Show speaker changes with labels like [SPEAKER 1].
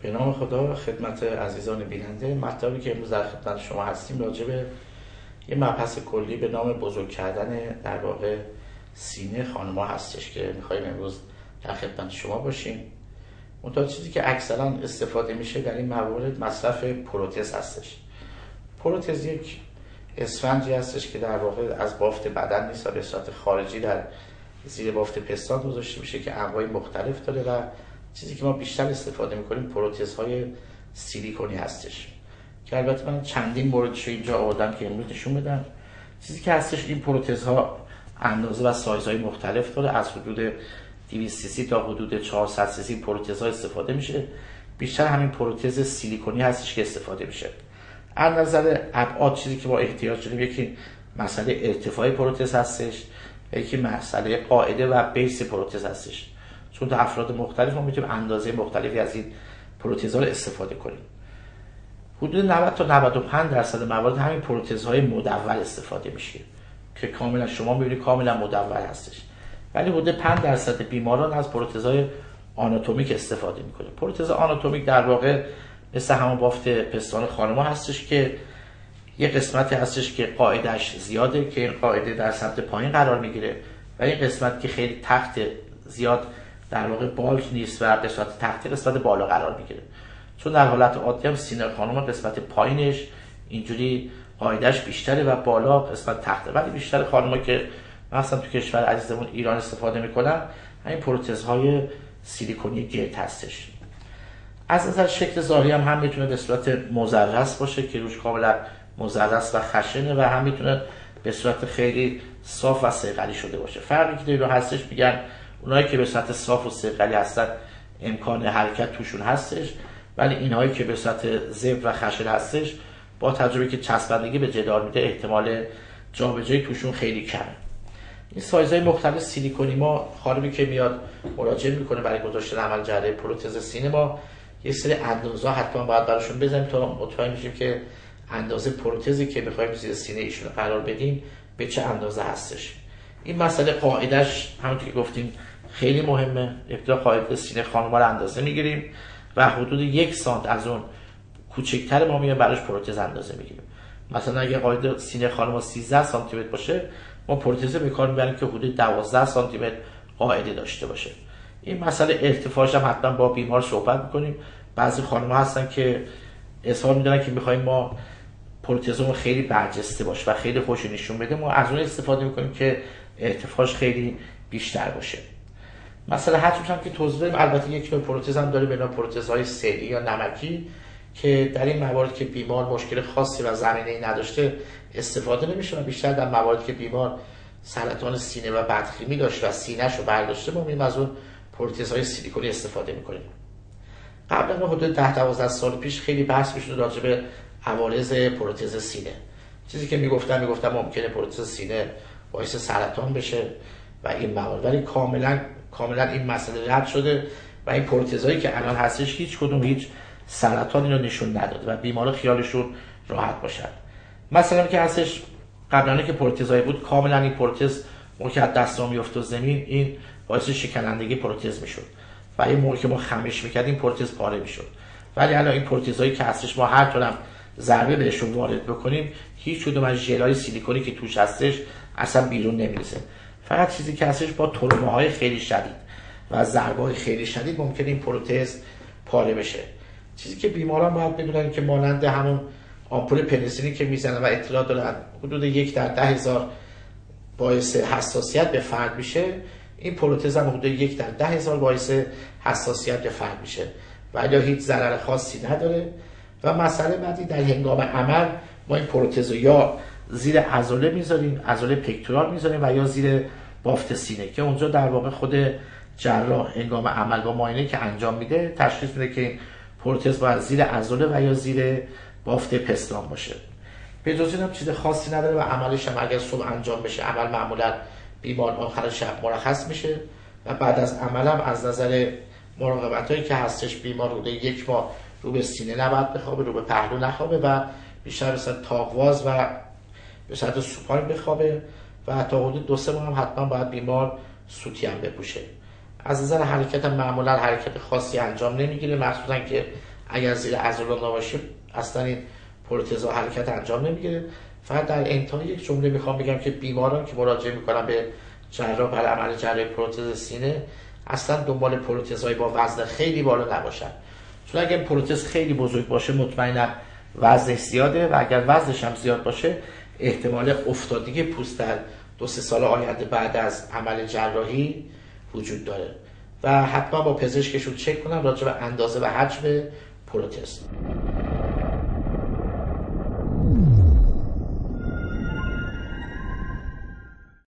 [SPEAKER 1] به نام خدا. خدمت عزیزان بیننده، مطلبی که امروز در خدمت شما هستیم راجع به یه مبحث کلی به نام بزرگ کردن در واقع سینه خانم‌ها هستش که می‌خوایم امروز در خدمت شما باشیم. اون چیزی که اکثرا استفاده میشه در این موارد مصرف پروتز هستش. پروتز یک اسفنجی هستش که در واقع از بافت بدن نیست و به صورت خارجی در زیر بافت پستان گذاشته میشه که انواع مختلف داره و چیزی که ما بیشتر استفاده میکنیم پروتزهای سیلیکونی هستش که البته من چندین موردش رو اینجا آوردم که امروز نشون بدم. چیزی که هستش این پروتزها اندازه و سایزهای مختلف داره، از حدود 200 سی سی تا حدود 400 سی سی پروتزها استفاده میشه. بیشتر همین پروتز سیلیکونی هستش که استفاده میشه. از نظر ابعاد چیزی که ما احتیاج داریم یکی مسئله ارتفاع پروتز هستش، یکی مسئله قاعده و بیس پروتز هستش. چون تا افراد مختلف ما میتونیم اندازه مختلفی از این پروتزها رو استفاده کنیم. حدود 90 تا 95% موارد همین پروتزهای مدور استفاده میشه که کاملا شما میبینید کاملا مدور هستش. ولی حدود 5% بیماران از پروتزهای آناتومیک استفاده میکنه. پروتز آناتومیک در واقع مثل همون بافت پستان خانم‌ها هستش که یه قسمتی هستش که قاعده‌اش زیاده که این قاعده در سمت پایین قرار میگیره و این قسمت که خیلی تحت زیاد در واقع بالک نیست و به صورت تحت قسمت بالا قرار میگیره. چون در حالت عادی هم سینه خانم قسمت پایینش اینجوری قاعده‌اش بیشتره و بالا قسمت تحته، ولی بیشتر خانم‌ها که مثلا تو کشور عزیزمون ایران استفاده میکنن همین پروتزهای سیلیکونی گرد هستش. از نظر شکل ظاهری هم میتونه به صورت مزرس باشه که روش کاملا مزرس و خشنه و هم میتونه به صورت خیلی صاف و صیقلی شده باشه. فرقی که دیگه هستش میگن اونایی که به صورت صاف و صیقلی هستن امکان حرکت توشون هستش، ولی اینهایی که به صورت زبر و خشن هستش با تجربه که چسبندگی به جدار میده احتمال جابجایی توشون خیلی کمه. این سایزهای مختلف سیلیکونی ما خانمی که میاد مراجعه میکنه برای گذاشتن عمل جراحی پروتز سینه ما یه سری اندازه حتما باید براشون بزنیم تا مطمئن بشیم که اندازه پروتزی که میخوایم زیر سینه ایشون قرار بدیم به چه اندازه هستش. این مسئله قاعدش همونطور که گفتیم خیلی مهمه. ابتدا قاعده سینه خانم‌ها رو اندازه میگیریم و حدود 1 سانت از اون کوچکتر ما میایم براش پروتز اندازه میگیریم. مثلا اگه قاعده سینه خانم‌ها 13 سانتی متر باشه ما پروتز به کار میبریم که حدود 12 سانتی متر قاعده داشته باشه. این مسئله ارتفاعش هم حتما با بیمار صحبت میکنیم. بعضی خانم‌ها هستن که اظهار میدونن که میخوایم ما پروتزمون خیلی برجسته باشه و خیلی خوش نشون بده، ما از اون استفاده میکنیم که ارتفاعش خیلی بیشتر باشه. مثلا حجمش هم که توضیح دادیم. البته یک نوع پروتز هم داره به نام پروتزهای سیلی یا نمکی که در این موارد که بیمار مشکل خاصی و زمینه‌ای نداشته استفاده نمیشه و بیشتر در مواردی که بیمار سرطان سینه و بدخیمی داشته و سینه‌شو برداشته ما میریم از اون پروتزهای سیلیکونی استفاده میکنیم. قبلا حدود 10-12 سال پیش خیلی بحث میشد راجع به عوارض پروتز سینه. چیزی که میگفتم ممکنه پروتز سینه باعث سرطان بشه و این موارد، ولی کاملا این مسئله رد شده و این پروتزهایی که الان هستش هیچ سرطانی رو نشون نداده و بیمارا خیالشون راحت باشن. مثلا که هستش قبلا که پروتزایی بود کاملا این پروتز موقع از دستمون میفته زمین این باعث شکنندگی پروتز میشد و این موقع که ما خمش میکردیم پروتز پاره میشد. ولی الان این پروتزایی که هستش ما هر طورم ضربه بهشون وارد بکنیم هیچ کدوم از ژل‌های سیلیکونی که توش هستش اصلا بیرون نمیریزه. فقط چیزی که هستش با تروماهای خیلی شدید و ضربه‌های خیلی شدید ممکنه این پروتز پاره بشه. چیزی که بیماران باید بدونن که مانند همون آمپول پنیسیلین که میزنن و اطلاع دارن حدود 1 در 10,000 باعث حساسیت به فرد میشه، این پروتز هم حدود 1 در 10,000 باعث حساسیت به فرد میشه و یا هیچ ضرر خاصی نداره. و مسئله بعدی در هنگام عمل ما این پروتز رو یا زیر عضله میذاریم، عضله پکتورال میذاریم و یا زیر بافت سینه که اونجا در واقع خود جراح هنگام عمل با معاینه که انجام میده تشخیص میده که این پروتز باید زیر عضله و یا زیر بافت پستان باشه. به جز اینم چیز خاصی نداره و عملش هم اگر صبح انجام بشه عمل معمولا بیمار آخر شب مرخص میشه و بعد از عمل هم از نظر مراقبتایی که هستش بیمار حدود 1 ماه رو به سینه نباید بخوابه، رو به پهلو نخوابه و بیشتر به صورت تاقواز و به صورت سوپاین بخوابه و تا حدود 2-3 ماه هم حتما باید بیمار سوتی هم بپوشه. از نظر حرکت هم معمولا حرکت خاصی انجام نمیگیره، مخصوصا که اگر زیر عضلات نباشه اصلا این پروتزها حرکت انجام نمیگیره. فقط در انتهای یک جمله میخوام بگم که بیماران که مراجعه میکنن به جراح برای عمل جراحی پروتز سینه اصلا دنبال پروتزهای با وزن خیلی بالا نباشن، چون اگر پروتز خیلی بزرگ باشه مطمئنا وزنش زیاده و اگر وزنش هم زیاد باشه احتمال افتادگی پوست در 2-3 سال آینده بعد از عمل جراحی وجود داره و حتما با پزشکشون چک کنن راجع به اندازه و حجم پروتز.